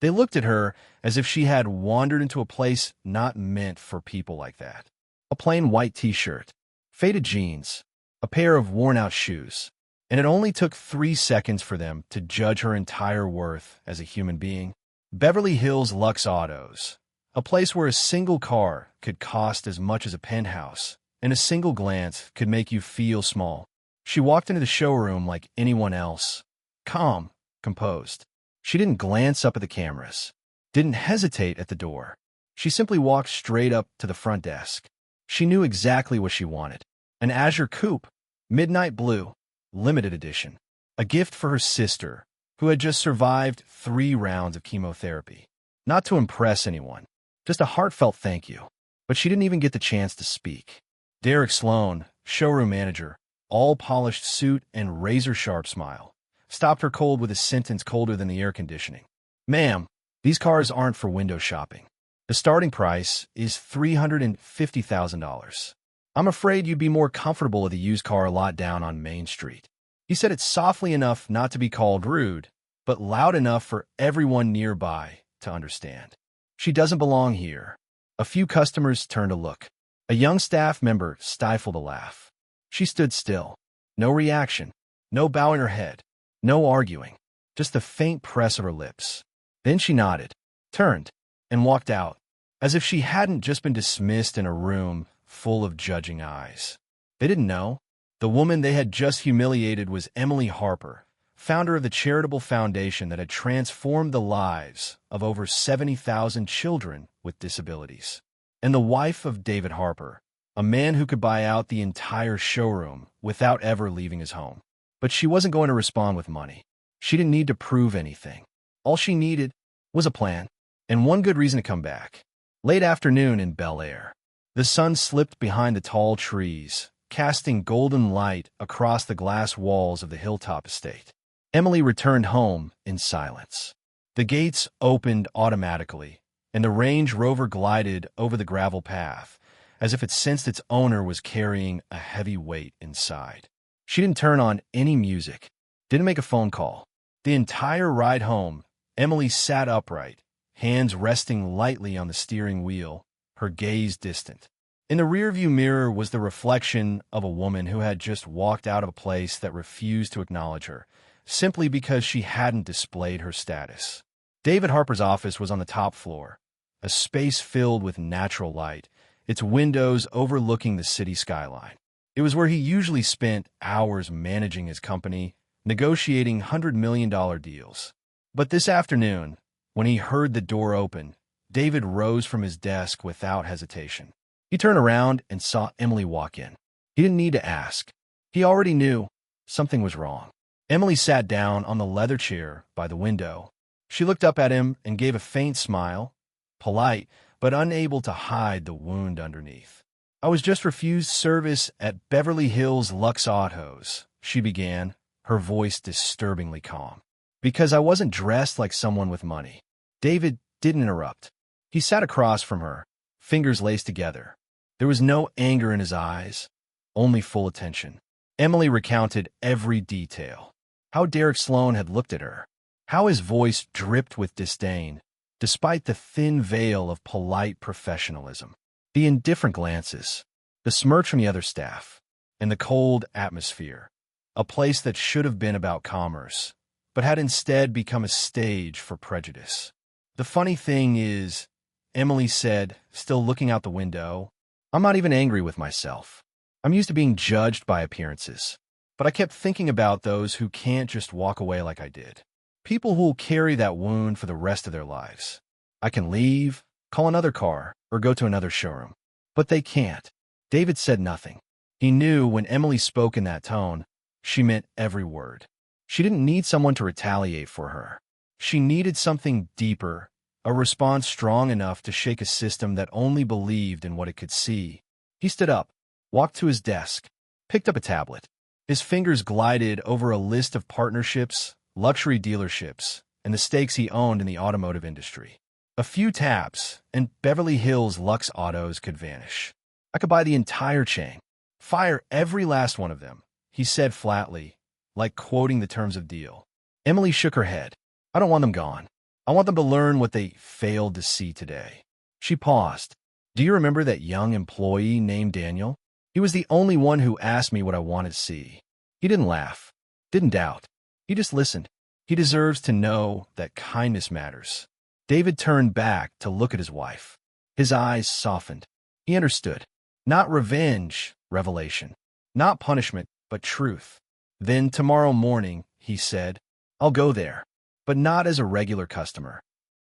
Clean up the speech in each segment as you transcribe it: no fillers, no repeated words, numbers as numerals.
They looked at her as if she had wandered into a place not meant for people like that. A plain white t-shirt, faded jeans, a pair of worn-out shoes, and it only took 3 seconds for them to judge her entire worth as a human being. Beverly Hills Lux Autos, a place where a single car could cost as much as a penthouse, and a single glance could make you feel small. She walked into the showroom like anyone else, calm, composed. She didn't glance up at the cameras, didn't hesitate at the door. She simply walked straight up to the front desk. She knew exactly what she wanted. An Azure Coupe, midnight blue, limited edition. A gift for her sister, who had just survived 3 rounds of chemotherapy. Not to impress anyone, just a heartfelt thank you. But she didn't even get the chance to speak. Derek Sloan, showroom manager, all-polished suit and razor-sharp smile, stopped her cold with a sentence colder than the air conditioning. "Ma'am, these cars aren't for window shopping. The starting price is $350,000. I'm afraid you'd be more comfortable at the used car lot down on Main Street." He said it softly enough not to be called rude, but loud enough for everyone nearby to understand. "She doesn't belong here." A few customers turned to look. A young staff member stifled a laugh. She stood still. No reaction, no bowing her head, no arguing, just the faint press of her lips. Then she nodded, turned, and walked out, as if she hadn't just been dismissed in a room full of judging eyes. They didn't know. The woman they had just humiliated was Emily Harper, founder of the charitable foundation that had transformed the lives of over 70,000 children with disabilities, and the wife of David Harper, a man who could buy out the entire showroom without ever leaving his home. But she wasn't going to respond with money. She didn't need to prove anything. All she needed was a plan, and one good reason to come back. Late afternoon in Bel Air. The sun slipped behind the tall trees, casting golden light across the glass walls of the Hilltop estate. Emily returned home in silence. The gates opened automatically, and the Range Rover glided over the gravel path, as if it sensed its owner was carrying a heavy weight inside. She didn't turn on any music, didn't make a phone call. The entire ride home, Emily sat upright, hands resting lightly on the steering wheel, her gaze distant. In the rearview mirror was the reflection of a woman who had just walked out of a place that refused to acknowledge her, simply because she hadn't displayed her status. David Harper's office was on the top floor, a space filled with natural light, its windows overlooking the city skyline. It was where he usually spent hours managing his company, negotiating $100 million deals. But this afternoon, when he heard the door open, David rose from his desk without hesitation. He turned around and saw Emily walk in. He didn't need to ask. He already knew something was wrong. Emily sat down on the leather chair by the window. She looked up at him and gave a faint smile, polite, but unable to hide the wound underneath. "I was just refused service at Beverly Hills Lux Autos," she began, her voice disturbingly calm. "Because I wasn't dressed like someone with money." David didn't interrupt. He sat across from her, fingers laced together. There was no anger in his eyes, only full attention. Emily recounted every detail. How Derek Sloan had looked at her. How his voice dripped with disdain, despite the thin veil of polite professionalism. The indifferent glances, the smirch from the other staff, and the cold atmosphere. A place that should have been about commerce, but had instead become a stage for prejudice. "The funny thing is," Emily said, still looking out the window, "I'm not even angry with myself. I'm used to being judged by appearances. But I kept thinking about those who can't just walk away like I did. People who will carry that wound for the rest of their lives. I can leave, call another car, or go to another showroom. But they can't." David said nothing. He knew when Emily spoke in that tone, she meant every word. She didn't need someone to retaliate for her. She needed something deeper, a response strong enough to shake a system that only believed in what it could see. He stood up, walked to his desk, picked up a tablet. His fingers glided over a list of partnerships, luxury dealerships, and the stakes he owned in the automotive industry. A few taps, and Beverly Hills Lux Autos could vanish. "I could buy the entire chain. Fire every last one of them," he said flatly, like quoting the terms of deal. Emily shook her head. "I don't want them gone. I want them to learn what they failed to see today. She paused. Do you remember that young employee named Daniel? He was the only one who asked me what I wanted to see. He didn't laugh, didn't doubt. He just listened. He deserves to know that kindness matters. David turned back to look at his wife. His eyes softened. He understood. Not revenge, revelation. Not punishment, but truth. Then tomorrow morning, he said, I'll go there, but not as a regular customer.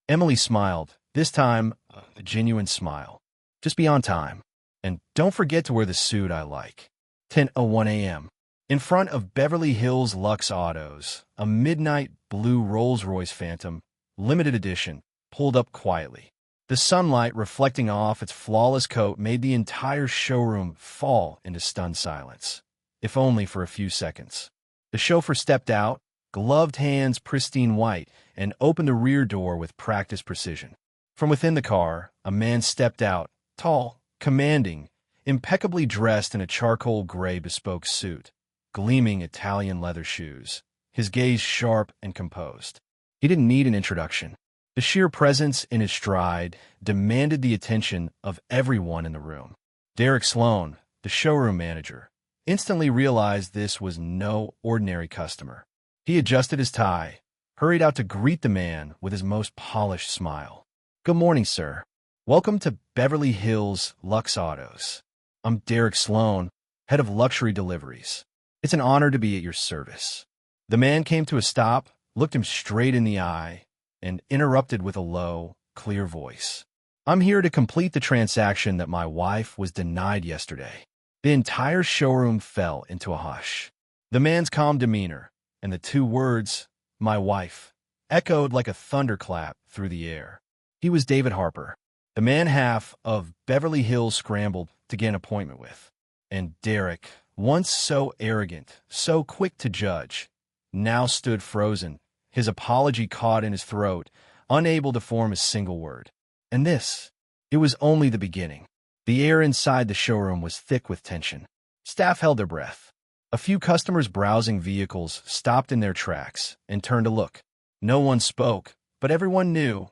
Emily smiled, this time a genuine smile. Just be on time. And don't forget to wear the suit I like. 10:01 a.m. In front of Beverly Hills Lux Autos, a midnight blue Rolls-Royce Phantom, limited edition, pulled up quietly. The sunlight reflecting off its flawless coat made the entire showroom fall into stunned silence, if only for a few seconds. The chauffeur stepped out, gloved hands pristine white, and opened the rear door with practiced precision. From within the car, a man stepped out, tall, commanding, impeccably dressed in a charcoal gray bespoke suit, gleaming Italian leather shoes, his gaze sharp and composed. He didn't need an introduction. The sheer presence in his stride demanded the attention of everyone in the room. Derek Sloan, the showroom manager, instantly realized this was no ordinary customer. He adjusted his tie, hurried out to greet the man with his most polished smile. Good morning, sir. Welcome to Beverly Hills Lux Autos. I'm Derek Sloan, head of luxury deliveries. It's an honor to be at your service. The man came to a stop, looked him straight in the eye, and interrupted with a low, clear voice. I'm here to complete the transaction that my wife was denied yesterday. The entire showroom fell into a hush. The man's calm demeanor, and the two words, my wife, echoed like a thunderclap through the air. He was David Harper, the man half of Beverly Hills scrambled to get an appointment with. And Derek, once so arrogant, so quick to judge, now stood frozen, his apology caught in his throat, unable to form a single word. And this, it was only the beginning. The air inside the showroom was thick with tension. Staff held their breath. A few customers browsing vehicles stopped in their tracks and turned to look. No one spoke, but everyone knew.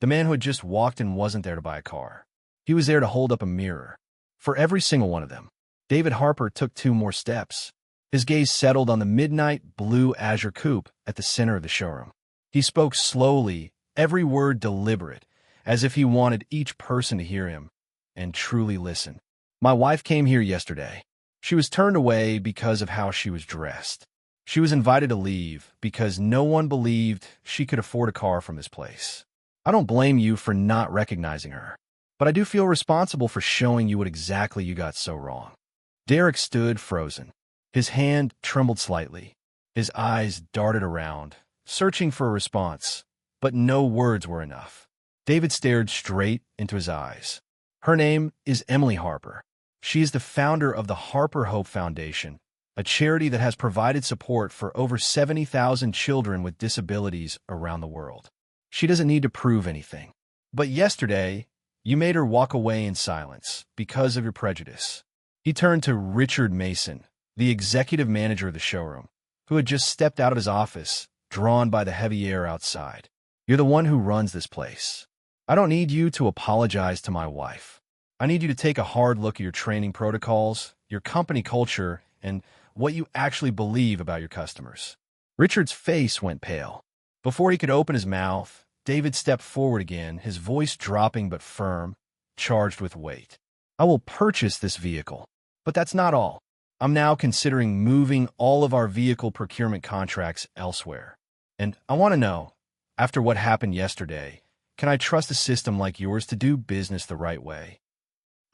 The man who had just walked in wasn't there to buy a car. He was there to hold up a mirror. For every single one of them, David Harper took 2 more steps. His gaze settled on the midnight blue Azure coupe at the center of the showroom. He spoke slowly, every word deliberate, as if he wanted each person to hear him and truly listen. My wife came here yesterday. She was turned away because of how she was dressed. She was invited to leave because no one believed she could afford a car from this place. I don't blame you for not recognizing her, but I do feel responsible for showing you what exactly you got so wrong. Derek stood frozen. His hand trembled slightly. His eyes darted around, searching for a response, but no words were enough. David stared straight into his eyes. Her name is Emily Harper. She is the founder of the Harper Hope Foundation, a charity that has provided support for over 70,000 children with disabilities around the world. She doesn't need to prove anything. But yesterday, you made her walk away in silence because of your prejudice. He turned to Richard Mason, the executive manager of the showroom, who had just stepped out of his office, drawn by the heavy air outside. You're the one who runs this place. I don't need you to apologize to my wife. I need you to take a hard look at your training protocols, your company culture, and what you actually believe about your customers. Richard's face went pale. Before he could open his mouth, David stepped forward again, his voice dropping but firm, charged with weight. I will purchase this vehicle, but that's not all. I'm now considering moving all of our vehicle procurement contracts elsewhere. And I want to know, after what happened yesterday, can I trust a system like yours to do business the right way?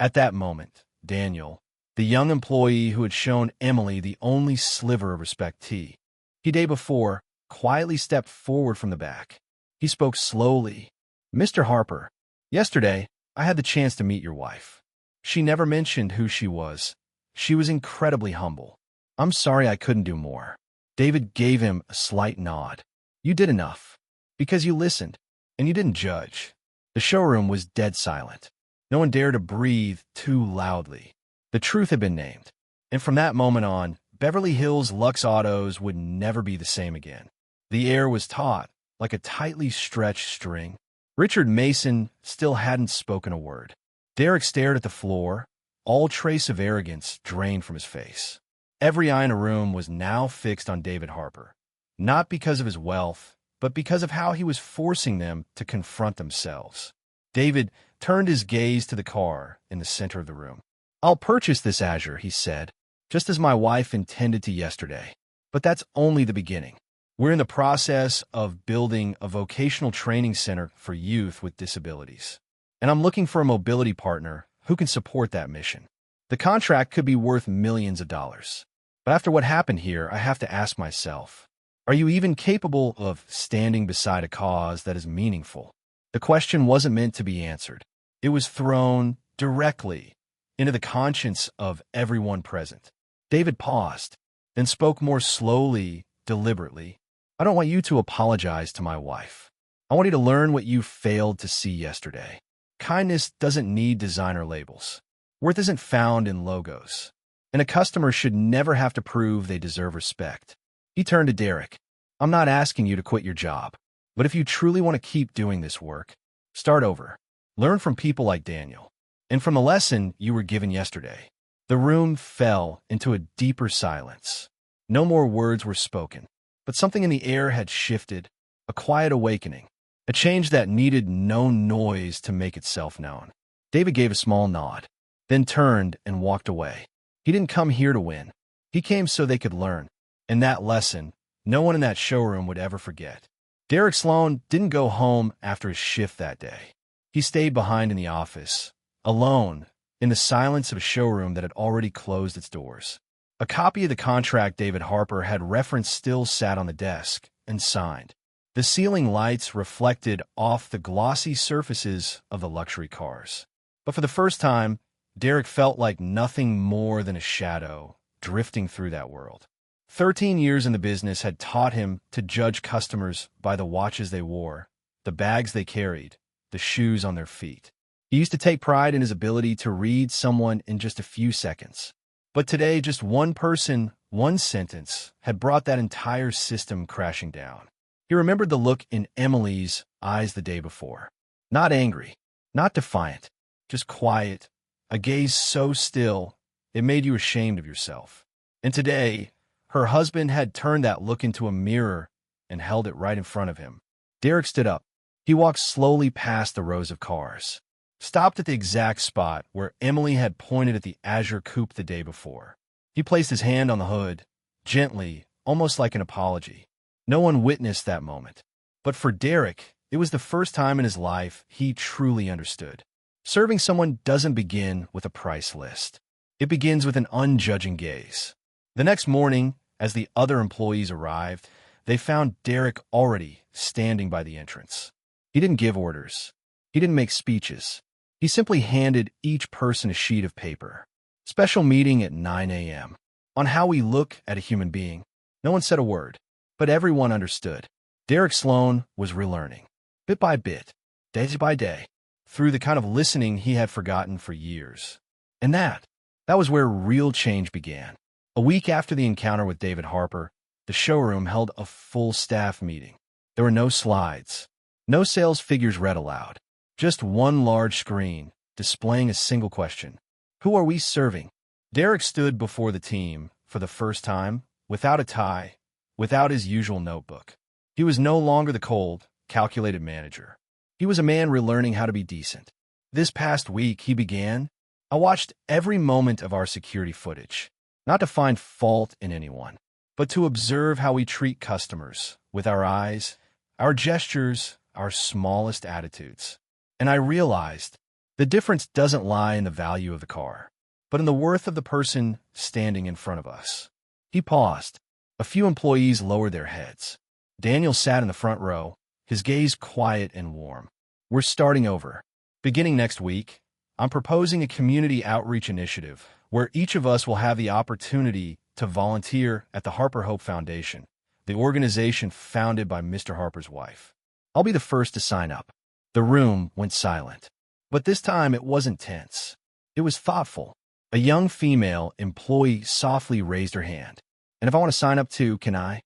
At that moment, Daniel, the young employee who had shown Emily the only sliver of respect the day before, quietly stepped forward from the back. He spoke slowly. Mr. Harper, yesterday, I had the chance to meet your wife. She never mentioned who she was. She was incredibly humble. I'm sorry I couldn't do more. David gave him a slight nod. You did enough. Because you listened, and you didn't judge. The showroom was dead silent. No one dared to breathe too loudly. The truth had been named. And from that moment on, Beverly Hills Lux Autos would never be the same again. The air was taut, like a tightly stretched string. Richard Mason still hadn't spoken a word. Derek stared at the floor, all trace of arrogance drained from his face. Every eye in the room was now fixed on David Harper, not because of his wealth, but because of how he was forcing them to confront themselves. David turned his gaze to the car in the center of the room. "I'll purchase this Azure," he said, "just as my wife intended to yesterday. But that's only the beginning. We're in the process of building a vocational training center for youth with disabilities. And I'm looking for a mobility partner who can support that mission. The contract could be worth millions of dollars. But after what happened here, I have to ask myself, are you even capable of standing beside a cause that is meaningful?" The question wasn't meant to be answered. It was thrown directly into the conscience of everyone present. David paused, then spoke more slowly, deliberately. "I don't want you to apologize to my wife. I want you to learn what you failed to see yesterday. Kindness doesn't need designer labels. Worth isn't found in logos. And a customer should never have to prove they deserve respect." He turned to Derek. "I'm not asking you to quit your job. But if you truly want to keep doing this work, start over. Learn from people like Daniel. And from the lesson you were given yesterday." The room fell into a deeper silence. No more words were spoken, but something in the air had shifted, a quiet awakening, a change that needed no noise to make itself known. David gave a small nod, then turned and walked away. He didn't come here to win. He came so they could learn. And that lesson, no one in that showroom would ever forget. Derek Sloan didn't go home after his shift that day. He stayed behind in the office, alone, in the silence of a showroom that had already closed its doors. A copy of the contract David Harper had referenced still sat on the desk, and signed. The ceiling lights reflected off the glossy surfaces of the luxury cars. But for the first time, Derek felt like nothing more than a shadow drifting through that world. 13 years in the business had taught him to judge customers by the watches they wore, the bags they carried, the shoes on their feet. He used to take pride in his ability to read someone in just a few seconds. But today, just one person, one sentence, had brought that entire system crashing down. He remembered the look in Emily's eyes the day before. Not angry, not defiant, just quiet, a gaze so still it made you ashamed of yourself. And today, her husband had turned that look into a mirror and held it right in front of him. Derek stood up. He walked slowly past the rows of cars, stopped at the exact spot where Emily had pointed at the Azure coupe the day before. He placed his hand on the hood, gently, almost like an apology. No one witnessed that moment. But for Derek, it was the first time in his life he truly understood. Serving someone doesn't begin with a price list. It begins with an unjudging gaze. The next morning, as the other employees arrived, they found Derek already standing by the entrance. He didn't give orders. He didn't make speeches. He simply handed each person a sheet of paper. Special meeting at 9 a.m. On how we look at a human being. No one said a word, but everyone understood. Derek Sloan was relearning, bit by bit, day by day, through the kind of listening he had forgotten for years. And that was where real change began. A week after the encounter with David Harper, the showroom held a full staff meeting. There were no slides, no sales figures read aloud, just one large screen displaying a single question. Who are we serving? Derek stood before the team for the first time, without a tie, without his usual notebook. He was no longer the cold, calculated manager. He was a man relearning how to be decent. This past week, he began, I watched every moment of our security footage, not to find fault in anyone, but to observe how we treat customers with our eyes, our gestures, our smallest attitudes. And I realized the difference doesn't lie in the value of the car, but in the worth of the person standing in front of us. He paused. A few employees lowered their heads. Daniel sat in the front row, his gaze quiet and warm. We're starting over. Beginning next week, I'm proposing a community outreach initiative where each of us will have the opportunity to volunteer at the Harper Hope Foundation, the organization founded by Mr. Harper's wife. I'll be the first to sign up. The room went silent. But this time it wasn't tense. It was thoughtful. A young female employee softly raised her hand. And if I want to sign up too, can I?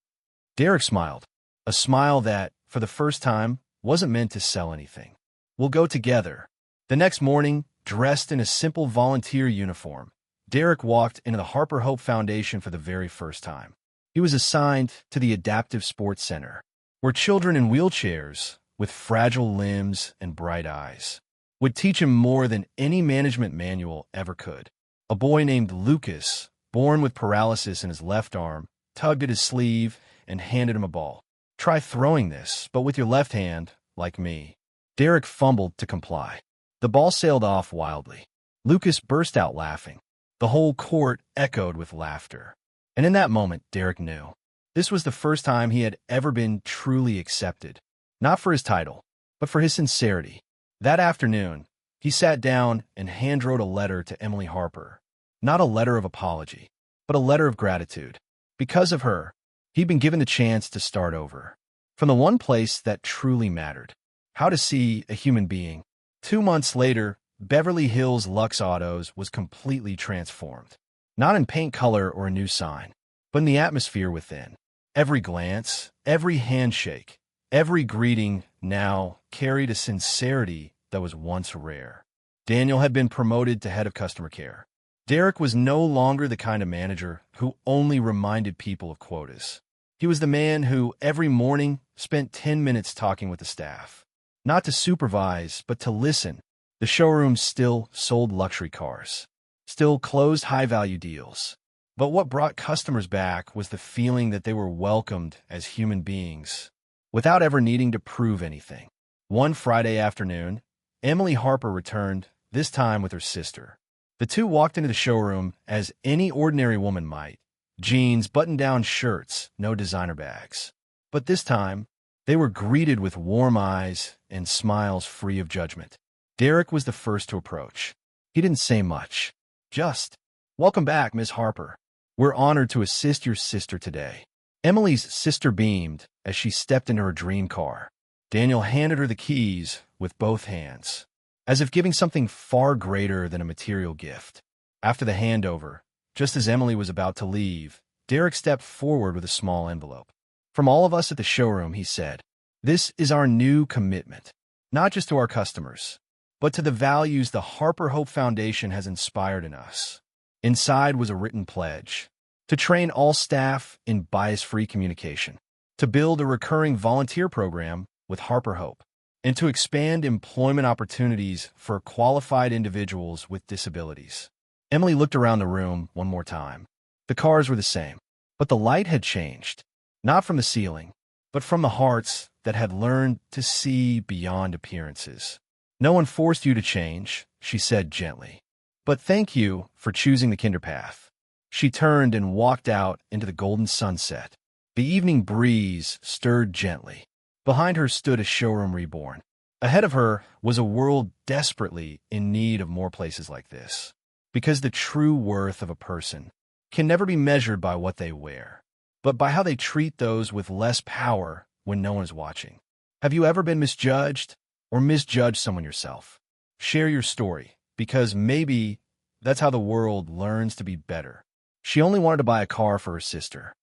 Derek smiled, a smile that for the first time, wasn't meant to sell anything. We'll go together. The next morning, dressed in a simple volunteer uniform, Derek walked into the Harper Hope Foundation for the very first time. He was assigned to the Adaptive Sports Center, where children in wheelchairs, with fragile limbs and bright eyes, would teach him more than any management manual ever could. A boy named Lucas, born with paralysis in his left arm, tugged at his sleeve and handed him a ball. "Try throwing this, but with your left hand, like me." Derek fumbled to comply. The ball sailed off wildly. Lucas burst out laughing. The whole court echoed with laughter. And in that moment, Derek knew. This was the first time he had ever been truly accepted. Not for his title, but for his sincerity. That afternoon, he sat down and hand-wrote a letter to Emily Harper. Not a letter of apology, but a letter of gratitude. Because of her, he'd been given the chance to start over. From the one place that truly mattered. How to see a human being. 2 months later, Beverly Hills Lux Autos was completely transformed. Not in paint color or a new sign, but in the atmosphere within. Every glance, every handshake, every greeting now carried a sincerity that was once rare. Daniel had been promoted to head of customer care. Derek was no longer the kind of manager who only reminded people of quotas. He was the man who, every morning, spent 10 minutes talking with the staff. Not to supervise, but to listen. The showroom still sold luxury cars, still closed high-value deals. But what brought customers back was the feeling that they were welcomed as human beings, without ever needing to prove anything. One Friday afternoon, Emily Harper returned, this time with her sister. The two walked into the showroom as any ordinary woman might. Jeans, button-down shirts, no designer bags. But this time, they were greeted with warm eyes and smiles free of judgment. Derek was the first to approach. He didn't say much. Just, "Welcome back, Miss Harper. We're honored to assist your sister today." Emily's sister beamed as she stepped into her dream car. Daniel handed her the keys with both hands, as if giving something far greater than a material gift. After the handover, just as Emily was about to leave, Derek stepped forward with a small envelope. "From all of us at the showroom," he said, "this is our new commitment, not just to our customers, but to the values the Harper Hope Foundation has inspired in us." Inside was a written pledge to train all staff in bias-free communication, to build a recurring volunteer program with Harper Hope, and to expand employment opportunities for qualified individuals with disabilities. Emily looked around the room one more time. The cars were the same, but the light had changed, not from the ceiling, but from the hearts that had learned to see beyond appearances. "No one forced you to change," she said gently. "But thank you for choosing the kinder path." She turned and walked out into the golden sunset. The evening breeze stirred gently. Behind her stood a showroom reborn. Ahead of her was a world desperately in need of more places like this. Because the true worth of a person can never be measured by what they wear, but by how they treat those with less power when no one is watching. Have you ever been misjudged or misjudged someone yourself? Share your story, because maybe that's how the world learns to be better. She only wanted to buy a car for her sister,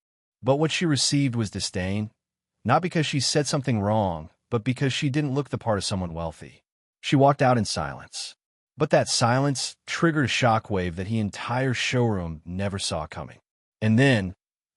but what she received was disdain, not because she said something wrong, but because she didn't look the part of someone wealthy. She walked out in silence, but that silence triggered a shockwave that the entire showroom never saw coming. And then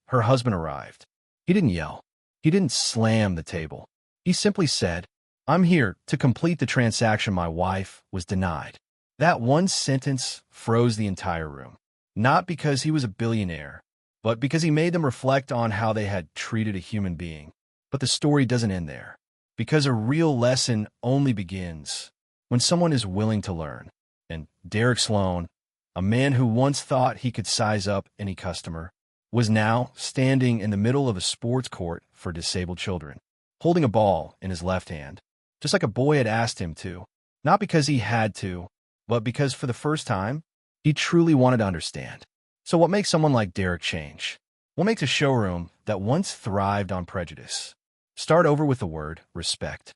her husband arrived. He didn't yell. He didn't slam the table. He simply said, "I'm here to complete the transaction my wife was denied." That one sentence froze the entire room. Not because he was a billionaire, but because he made them reflect on how they had treated a human being. But the story doesn't end there, because a real lesson only begins when someone is willing to learn. And Derek Sloan, a man who once thought he could size up any customer, was now standing in the middle of a sports court for disabled children, holding a ball in his left hand, just like a boy had asked him to, not because he had to, but because for the first time, he truly wanted to understand. So what makes someone like Derek change? What makes a showroom that once thrived on prejudice start over with the word respect?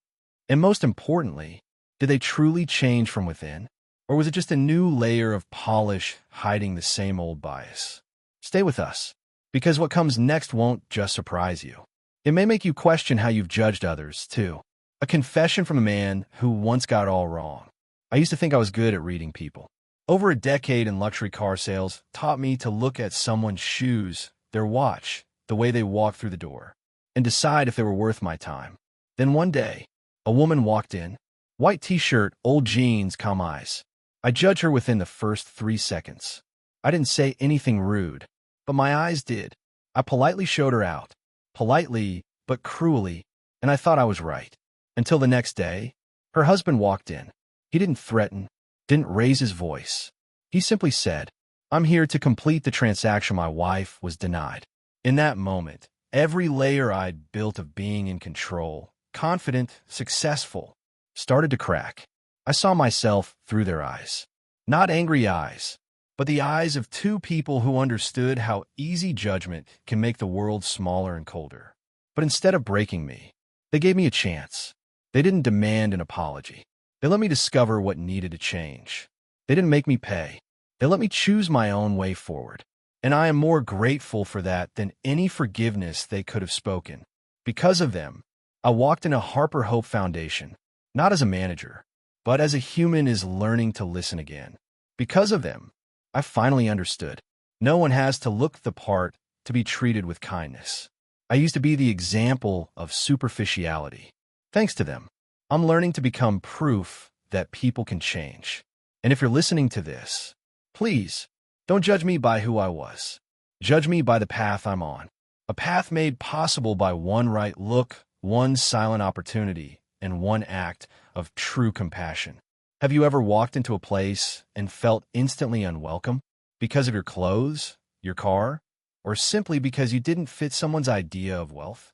And most importantly, did they truly change from within? Or was it just a new layer of polish hiding the same old bias? Stay with us, because what comes next won't just surprise you. It may make you question how you've judged others, too. A confession from a man who once got it all wrong. I used to think I was good at reading people. Over a decade in luxury car sales taught me to look at someone's shoes, their watch, the way they walked through the door, and decide if they were worth my time. Then one day, a woman walked in. White t-shirt, old jeans, calm eyes. I judged her within the first 3 seconds. I didn't say anything rude, but my eyes did. I politely showed her out. Politely, but cruelly, and I thought I was right. Until the next day, her husband walked in. He didn't threaten, didn't raise his voice. He simply said, "I'm here to complete the transaction my wife was denied." In that moment, every layer I'd built of being in control, confident, successful, started to crack. I saw myself through their eyes. Not angry eyes, but the eyes of two people who understood how easy judgment can make the world smaller and colder. But instead of breaking me, they gave me a chance. They didn't demand an apology. They let me discover what needed to change. They didn't make me pay. They let me choose my own way forward. And I am more grateful for that than any forgiveness they could have spoken. Because of them, I walked in a Harper Hope Foundation, not as a manager, but as a human is learning to listen again. Because of them, I finally understood. No one has to look the part to be treated with kindness. I used to be the example of superficiality. Thanks to them, I'm learning to become proof that people can change. And if you're listening to this, please, don't judge me by who I was. Judge me by the path I'm on. A path made possible by one right look, one silent opportunity, and one act of true compassion. Have you ever walked into a place and felt instantly unwelcome? Because of your clothes, your car, or simply because you didn't fit someone's idea of wealth?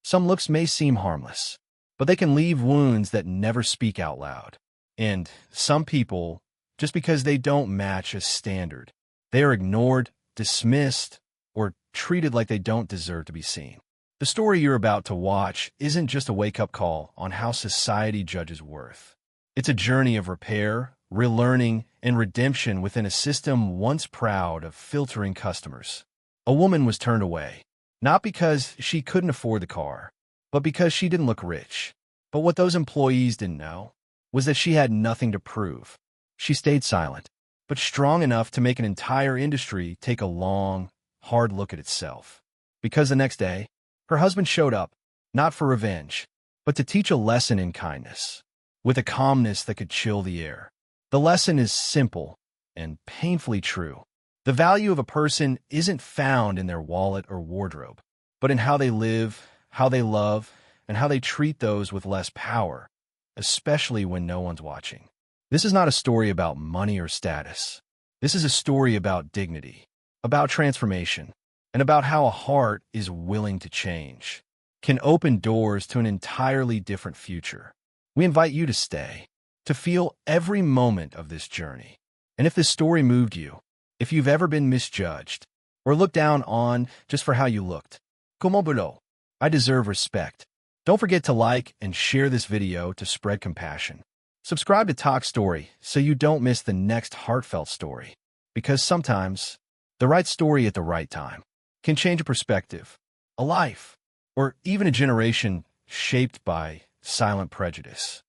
Some looks may seem harmless, but they can leave wounds that never speak out loud. And some people, just because they don't match a standard, they are ignored, dismissed, or treated like they don't deserve to be seen. The story you're about to watch isn't just a wake-up call on how society judges worth. It's a journey of repair, relearning, and redemption within a system once proud of filtering customers. A woman was turned away, not because she couldn't afford the car, but because she didn't look rich. But what those employees didn't know was that she had nothing to prove. She stayed silent, but strong enough to make an entire industry take a long, hard look at itself. Because the next day, her husband showed up, not for revenge, but to teach a lesson in kindness, with a calmness that could chill the air. The lesson is simple and painfully true. The value of a person isn't found in their wallet or wardrobe, but in how they live, how they love, and how they treat those with less power, especially when no one's watching. This is not a story about money or status. This is a story about dignity, about transformation, and about how a heart is willing to change, can open doors to an entirely different future. We invite you to stay, to feel every moment of this journey. And if this story moved you, if you've ever been misjudged, or looked down on just for how you looked, comment below. I deserve respect. Don't forget to like and share this video to spread compassion. Subscribe to Toch Story so you don't miss the next heartfelt story. Because sometimes, the right story at the right time can change a perspective, a life, or even a generation shaped by silent prejudice.